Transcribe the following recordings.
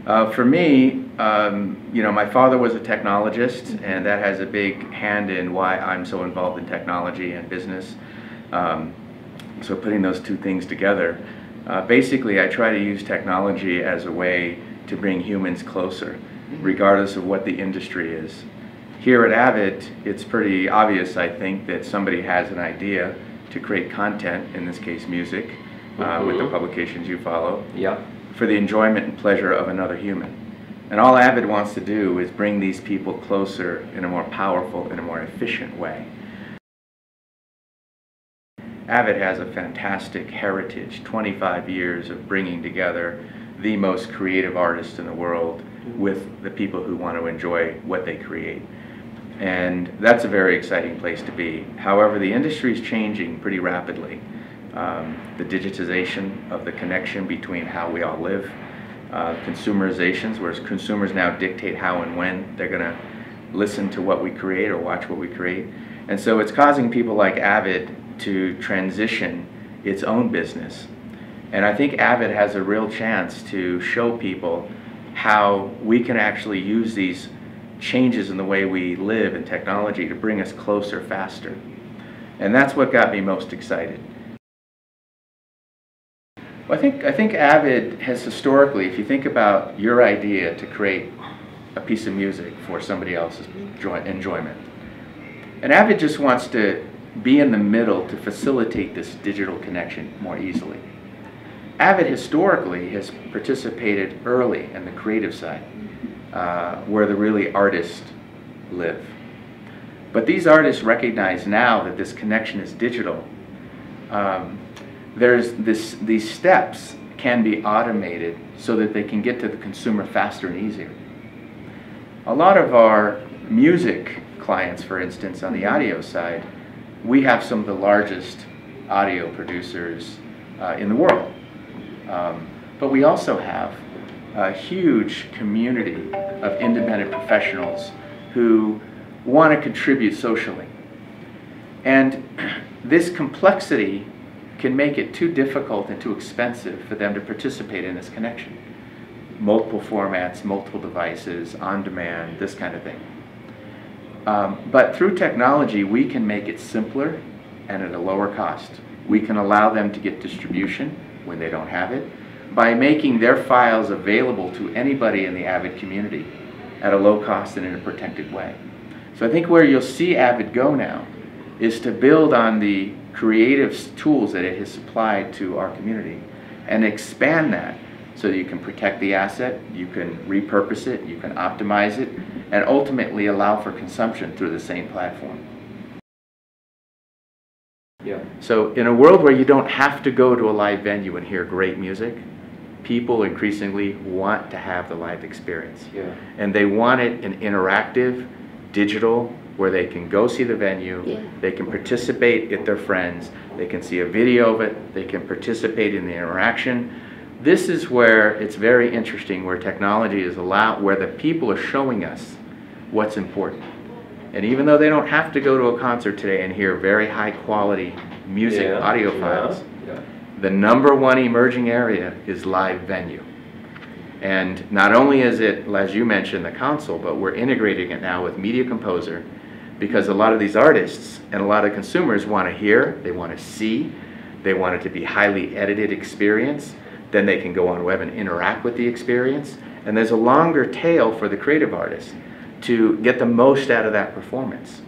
For me, my father was a technologist, and that has a big hand in why I'm so involved in technology and business. So putting those two things together, basically I try to use technology as a way to bring humans closer, regardless of what the industry is. Here at AVID, it's pretty obvious, I think, that somebody has an idea to create content, in this case music, with the publications you follow, for the enjoyment and pleasure of another human. And all AVID wants to do is bring these people closer in a more powerful, in a more efficient way. AVID has a fantastic heritage, 25 years of bringing together the most creative artists in the world with the people who want to enjoy what they create. And that's a very exciting place to be. However, the industry is changing pretty rapidly. The digitization of the connection between how we all live, consumerizations, whereas consumers now dictate how and when they're going to listen to what we create or watch what we create. And so it's causing people like AVID to transition its own business. And I think AVID has a real chance to show people how we can actually use these changes in the way we live and technology to bring us closer faster. And that's what got me most excited. Well, I think AVID has historically, if you think about your idea to create a piece of music for somebody else's enjoyment, and AVID just wants to be in the middle to facilitate this digital connection more easily. AVID historically has participated early in the creative side, where the really artists live. But these artists recognize now that this connection is digital. These steps can be automated so that they can get to the consumer faster and easier. A lot of our music clients, for instance, on the audio side, we have some of the largest audio producers in the world. But we also have a huge community of independent professionals who want to contribute socially. And this complexity can make it too difficult and too expensive for them to participate in this connection. Multiple formats, multiple devices, on demand, this kind of thing. But through technology, we can make it simpler and at a lower cost. We can allow them to get distribution when they don't have it by making their files available to anybody in the AVID community at a low cost and in a protected way. So I think where you'll see AVID go now is to build on the creative tools that it has supplied to our community and expand that so that you can protect the asset, you can repurpose it, you can optimize it, and ultimately allow for consumption through the same platform. So in a world where you don't have to go to a live venue and hear great music, people increasingly want to have the live experience. And they want it in interactive, digital, where they can go see the venue, they can participate with their friends, they can see a video of it, they can participate in the interaction. This is where it's very interesting, where technology is where the people are showing us what's important. And even though they don't have to go to a concert today and hear very high quality music, audio files, the #1 emerging area is live venue. And not only is it, as you mentioned, the console, but we're integrating it now with Media Composer, because a lot of these artists and a lot of consumers want to hear, they want to see, they want it to be highly edited experience. Then they can go on web and interact with the experience. And there's a longer tail for the creative artist to get the most out of that performance.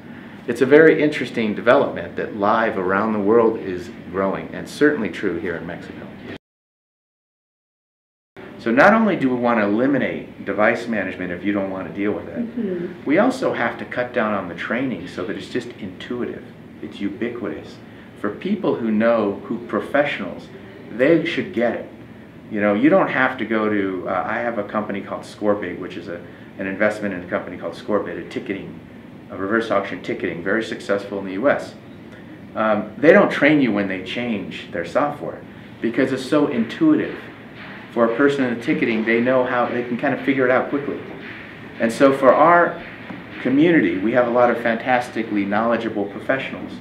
It's a very interesting development that live around the world is growing, and certainly true here in Mexico. So not only do we want to eliminate device management if you don't want to deal with it, we also have to cut down on the training so that it's just intuitive, it's ubiquitous. For people who professionals, they should get it. You know, you don't have to go to, I have a company called Scorebig, which is an investment in a company called Scorebig, a reverse auction ticketing, very successful in the US. They don't train you when they change their software because it's so intuitive. For a person in the ticketing, they know how, they can kind of figure it out quickly. And so for our community, we have a lot of fantastically knowledgeable professionals.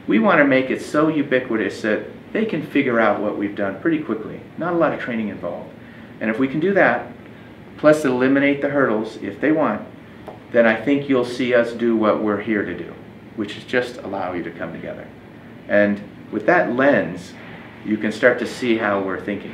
We want to make it so ubiquitous that they can figure out what we've done pretty quickly. Not a lot of training involved. And if we can do that, plus eliminate the hurdles if they want, then I think you'll see us do what we're here to do, which is just allow you to come together. And with that lens, you can start to see how we're thinking.